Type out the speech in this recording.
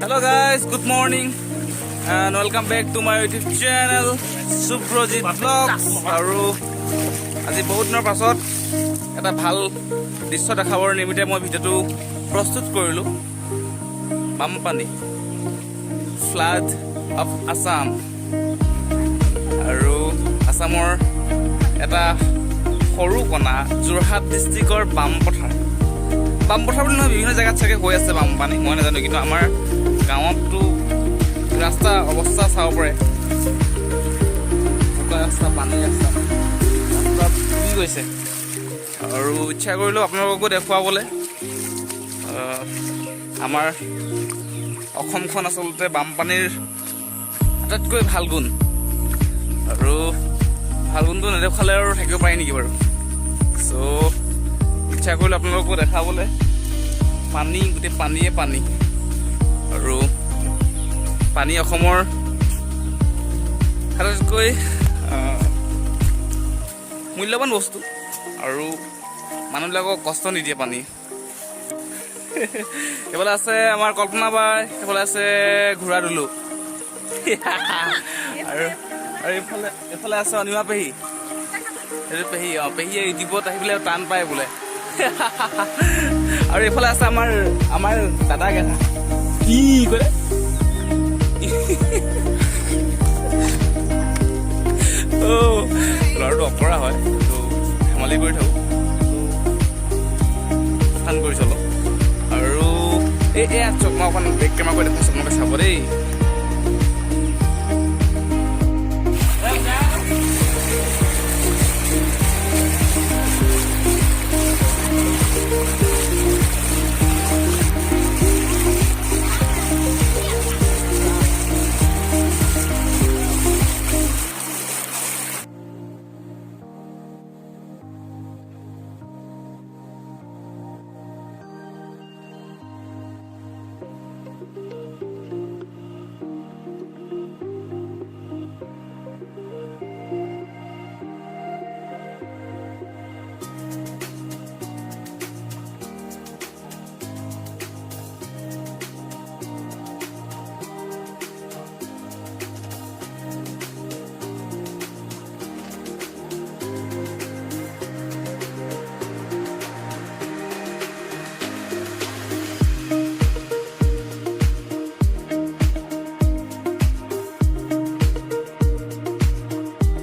Hello guys, good morning and welcome back to my YouTube channel Subhrajit vlogs. আৰু আজি বহুত দিনৰ পাছত এটা ভাল দৃশ্য দেখাবৰ নিমিত্তে মই ভিডিঅ'টো প্ৰস্তুত কৰিলো। বানপানী ফ্লাড অফ আসাম আৰু আসামৰ এটা সৰু কণা যোৰহাট ডিষ্ট্ৰিক্টৰ বামপথাৰ বুলি নহয়, বিভিন্ন জেগাত চাগে হৈ আছে বানপানী, মই নাজানো, কিন্তু আমাৰ গাঁৱততো ৰাস্তা অৱস্থা চাব পাৰে। ৰাস্তা পানী ৰাস্তা কি গৈছে আৰু ইচ্ছা কৰিলোঁ আপোনালোককো দেখুৱাবলৈ। আমাৰ অসমখন আচলতে বানপানীৰ আটাইতকৈ ভাল গুণ, আৰু ভাল গুণটো নেদেখালে আৰু থাকিব পাৰি নেকি বাৰু। চ' ইচ্ছা কৰিলোঁ আপোনালোককো দেখাবলৈ। পানী, গোটেই পানীয়ে পানী, আৰু পানী অসমৰ আটাইতকৈ মূল্যৱান বস্তু, আৰু মানুহবিলাকক কষ্ট নিদিয়ে পানী। এইফালে আছে আমাৰ কল্পনা বাই, এইফালে আছে ঘোঁৰা দুলু, আৰু এইফালে আছে অনিমা পেহী। এইটো পেহী, পেহীয়ে ইউটিউবত আহিবলৈ টান পায় বোলে। আৰু এইফালে আছে আমাৰ দাদা কেইটা, কি কৰে ল'ৰাটো অকৰা হয়, ত' ধেমালি কৰি থাকোঁ, ফান কৰি চলোঁ। আৰু এয়া চক মই অকণ বেক কেমেৰা কৰি দেখাইছোঁ, আপোনালোকে চাব দেই।